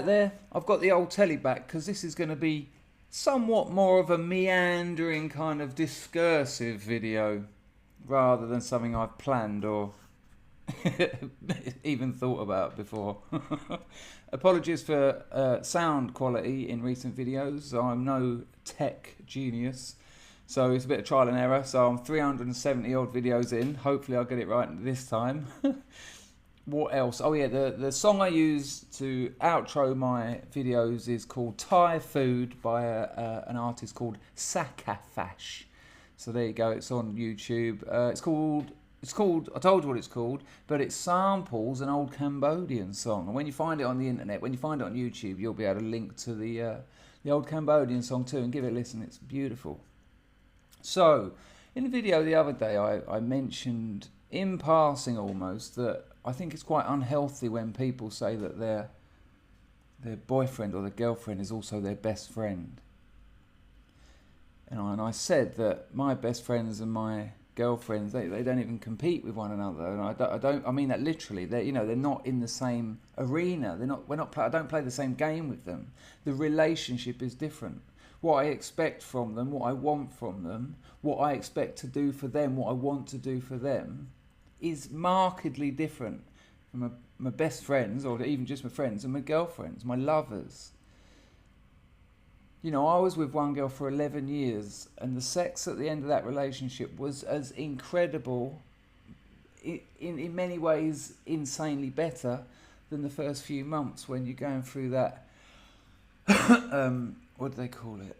quiet there. I've got the old telly back because this is going to be somewhat more of a meandering kind of discursive video rather than something I've planned or even thought about before. Apologies for sound quality in recent videos. I'm no tech genius, so it's a bit of trial and error. So I'm 370 odd videos in. Hopefully I'll get it right this time. What else? Oh yeah, the song I use to outro my videos is called Thai Food by an artist called Sakafash. So there you go, it's on YouTube. It's called, I told you what it's called, but it samples an old Cambodian song. And when you find it on the internet, when you find it on YouTube, you'll be able to link to the old Cambodian song too and give it a listen. It's beautiful. So, in the video the other day, I mentioned, in passing almost, that I think it's quite unhealthy when people say that their boyfriend or their girlfriend is also their best friend. And I said that my best friends and my girlfriends, they don't even compete with one another, and I mean that literally. They're not in the same arena. I don't play the same game with them. The relationship is different. What I expect from them, what I want from them, what I expect to do for them, what I want to do for them, is markedly different from my best friends, or even just my friends, and my girlfriends, my lovers. I was with one girl for 11 years, and the sex at the end of that relationship was as incredible, in many ways insanely better than the first few months when you're going through that, what do they call it?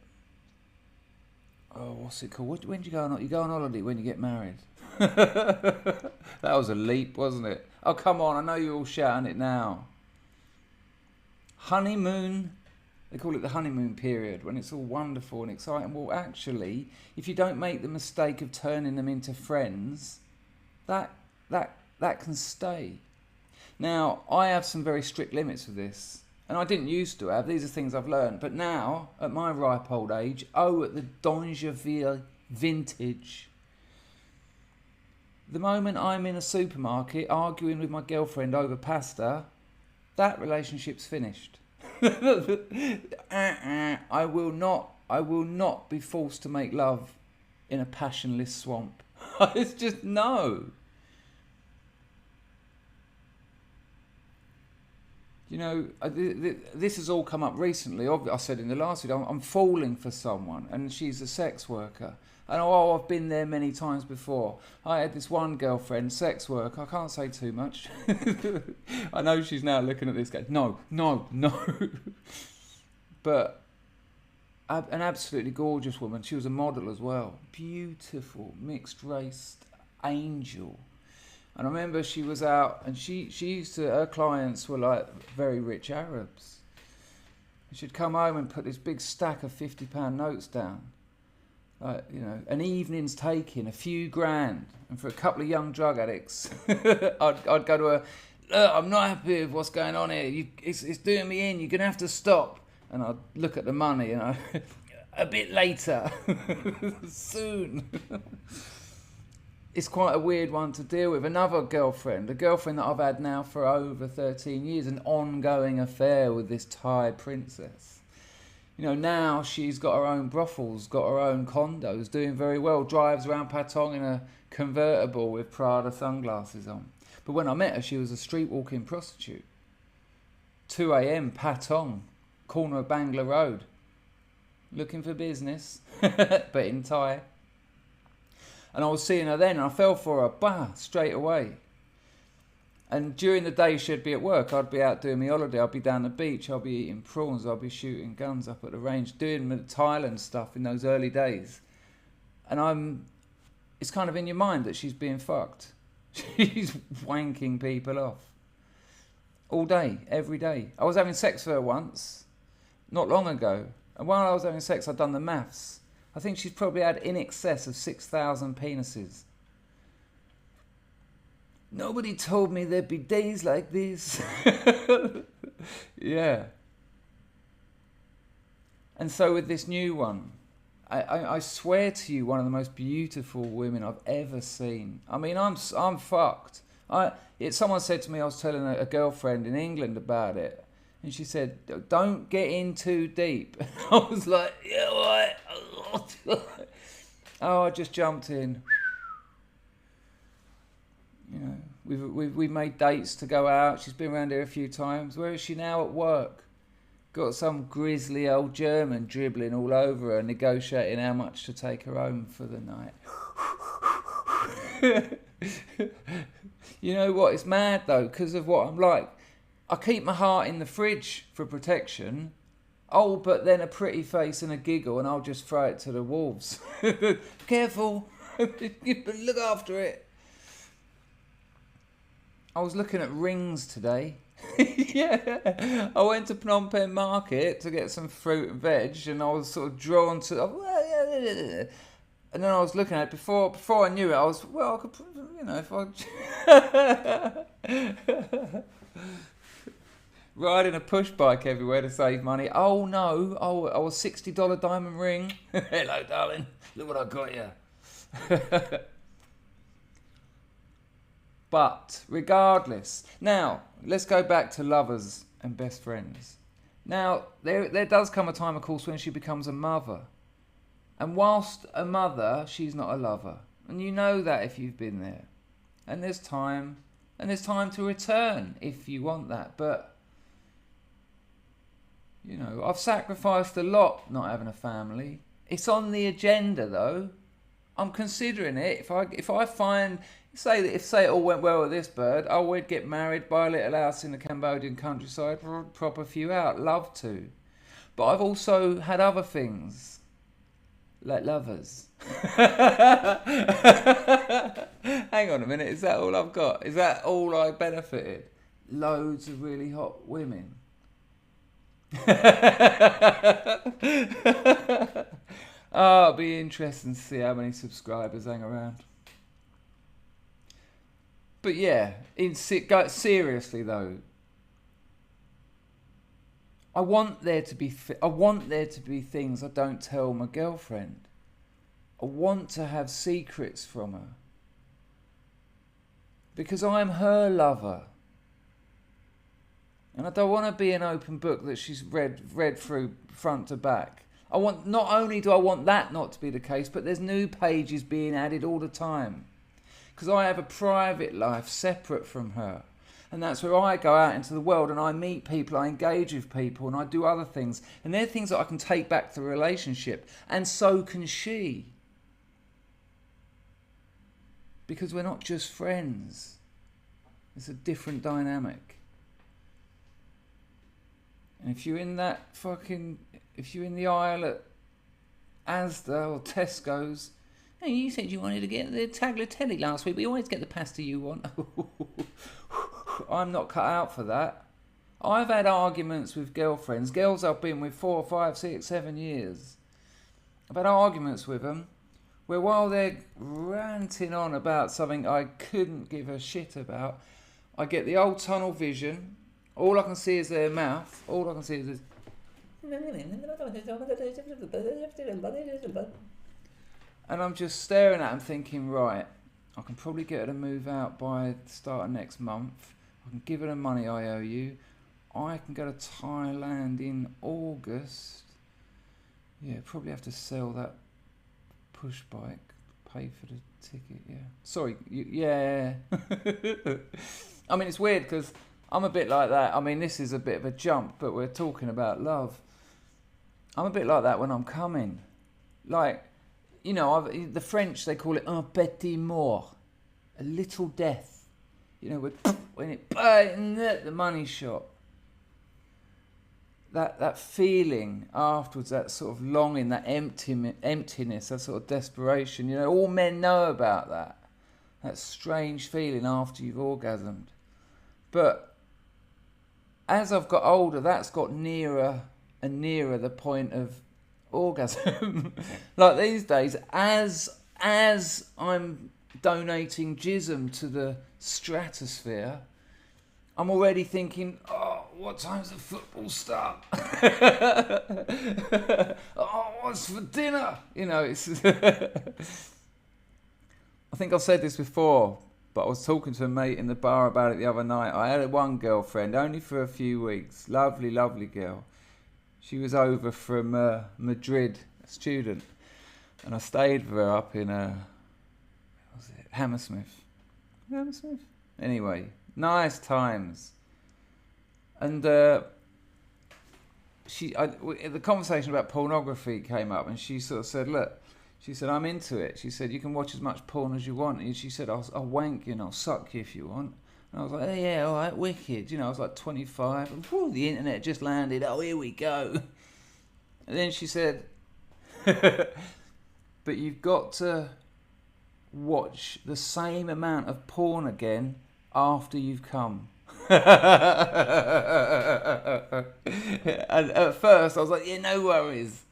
Oh, what's it called? When do you go on? You go on holiday when you get married. That was a leap, wasn't it? Oh, come on, I know you're all shouting it now. Honeymoon. They call it the honeymoon period, when it's all wonderful and exciting. Well, actually, if you don't make the mistake of turning them into friends, that can stay. Now, I have some very strict limits for this, and I didn't used to have. These are things I've learned. But now, at my ripe old age, at the Donjaville vintage, the moment I'm in a supermarket arguing with my girlfriend over pasta, that relationship's finished. I will not be forced to make love in a passionless swamp. It's just no. This has all come up recently. I said in the last video, I'm falling for someone, and she's a sex worker. And I've been there many times before. I had this one girlfriend, sex work. I can't say too much. I know she's now looking at this going, no. But an absolutely gorgeous woman. She was a model as well. Beautiful, mixed race angel. And I remember she was out, and she used to, her clients were like very rich Arabs. She'd come home and put this big stack of £50 notes down. An evening's taking a few grand, and for a couple of young drug addicts, I'd go to her. Look, I'm not happy with what's going on here. It's doing me in. You're gonna have to stop. And I'd look at the money, and a bit later, soon. It's quite a weird one to deal with. Another girlfriend, a girlfriend that I've had now for over 13 years, an ongoing affair with this Thai princess. Now she's got her own brothels, got her own condos, doing very well, drives around Patong in a convertible with Prada sunglasses on. But when I met her, she was a street-walking prostitute. 2 a.m, Patong, corner of Bangla Road. Looking for business, but in Thai. And I was seeing her then, and I fell for her, straight away. And during the day she'd be at work, I'd be out doing my holiday, I'd be down the beach, I'd be eating prawns, I'd be shooting guns up at the range, doing the Thailand stuff in those early days. And it's kind of in your mind that she's being fucked. She's wanking people off. All day, every day. I was having sex with her once, not long ago. And while I was having sex, I'd done the maths. I think she's probably had in excess of 6,000 penises. Nobody told me there'd be days like this. Yeah. And so with this new one, I swear to you, one of the most beautiful women I've ever seen. I mean, I'm fucked. Someone said to me, I was telling a girlfriend in England about it, And she said, don't get in too deep. I was like, yeah, all right. Oh, I just jumped in. You know, we've made dates to go out. She's been around here a few times. Where is she now? At work. Got some grisly old German dribbling all over her, negotiating how much to take her home for the night. You know what? It's mad though, because of what I'm like. I keep my heart in the fridge for protection. Oh, but then a pretty face and a giggle, and I'll just throw it to the wolves. Careful, look after it. I was looking at rings today. Yeah, I went to Phnom Penh Market to get some fruit and veg, and I was sort of drawn to. And then I was looking at it before I knew it. I was I could, you know, if I riding a push bike everywhere to save money. Oh no! Oh, a $60 diamond ring. Hello, darling. Look what I got you. But regardless, now let's go back to lovers and best friends. Now there does come a time, of course, when she becomes a mother, and whilst a mother, she's not a lover, and you know that if you've been there. And there's time to return if you want that. But you know, I've sacrificed a lot not having a family. It's on the agenda though. I'm considering it. If I find, say it all went well with this bird, I would get married, buy a little house in the Cambodian countryside, prop a few out. Love to. But I've also had other things, like lovers. Hang on a minute, is that all I've got? Is that all I benefited? Loads of really hot women. Oh, it'll be interesting to see how many subscribers hang around. But yeah, seriously though, I want there to be things I don't tell my girlfriend. I want to have secrets from her, because I'm her lover. And I don't want to be an open book that she's read through front to back. Not only do I want that not to be the case, but there's new pages being added all the time. Because I have a private life separate from her. And that's where I go out into the world and I meet people, I engage with people, and I do other things. And they're things that I can take back to the relationship. And so can she. Because we're not just friends. It's a different dynamic. And if you're in the aisle at Asda or Tesco's, hey, you said you wanted to get the tagliatelle last week, but you always get the pasta you want. I'm not cut out for that. I've had arguments with girlfriends, girls I've been with 4, 5, 6, 7 years. I've had arguments with them where while they're ranting on about something I couldn't give a shit about, I get the old tunnel vision. All I can see is their mouth. All I can see is this. And I'm just staring at them thinking, right, I can probably get her to move out by the start of next month. I can give her the money I owe you. I can go to Thailand in August. Yeah, probably have to sell that push bike. Pay for the ticket, yeah. Sorry, yeah. I mean, it's weird because I'm a bit like that. I mean, this is a bit of a jump, but we're talking about love. I'm a bit like that when I'm coming. Like, you know, the French, they call it un petit mort, a little death. You know, when it the money shot. That feeling afterwards, that sort of longing, that emptiness, that sort of desperation. You know, all men know about that. That strange feeling after you've orgasmed. But as I've got older, that's got nearer and nearer the point of orgasm. Like these days, as I'm donating jism to the stratosphere, I'm already thinking, oh, what time's the football start? Oh, what's for dinner? You know, it's I think I've said this before. But I was talking to a mate in the bar about it the other night. I had one girlfriend, only for a few weeks. Lovely, lovely girl. She was over from Madrid, a student. And I stayed with her up in, what was it, Hammersmith. Hammersmith? Anyway, nice times. And the conversation about pornography came up, and she sort of said, look, she said, I'm into it. She said, you can watch as much porn as you want. And she said, I'll wank you and I'll suck you if you want. And I was like, oh, yeah, all right, wicked. You know, I was like 25. And the internet just landed. Oh, here we go. And then she said, but you've got to watch the same amount of porn again after you've come. And at first I was like, yeah, no worries.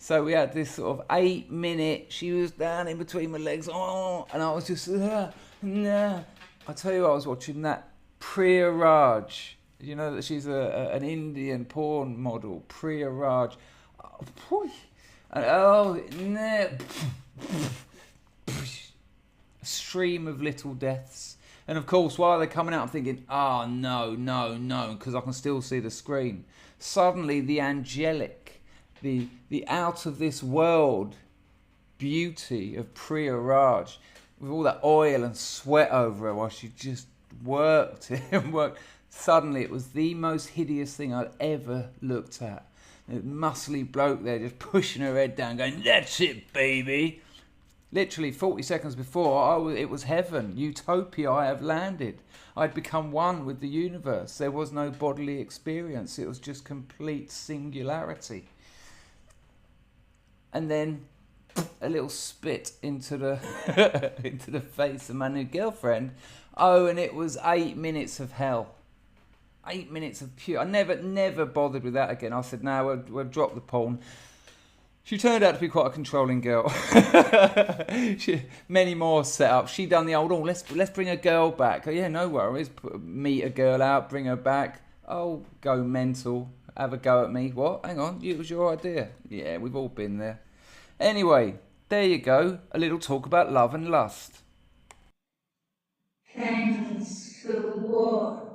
So we had this sort of 8-minute, she was down in between my legs, and I was just, nah. I tell you what, I was watching that Priya Raj. You know that she's an Indian porn model, Priya Raj. A stream of little deaths. And of course, while they're coming out, I'm thinking, oh, no, because I can still see the screen. Suddenly, the angelic, the out of this world beauty of Priya Raj, with all that oil and sweat over her while she just worked and worked. Suddenly, it was the most hideous thing I'd ever looked at. A muscly bloke there just pushing her head down, going, that's it, baby. Literally 40 seconds before, it was heaven, utopia. I have landed. I'd become one with the universe. There was no bodily experience. It was just complete singularity. And then a little spit into the into the face of my new girlfriend. Oh, and it was 8 minutes of hell. 8 minutes of pure. I never bothered with that again. I said, no, we'll drop the porn. She turned out to be quite a controlling girl. Many more setups. She done the old, let's bring a girl back. Oh, yeah, no worries. Meet a girl out, bring her back. Oh, go mental. Have a go at me. What? Hang on, it was your idea. Yeah, we've all been there. Anyway, there you go. A little talk about love and lust. Thanks for what?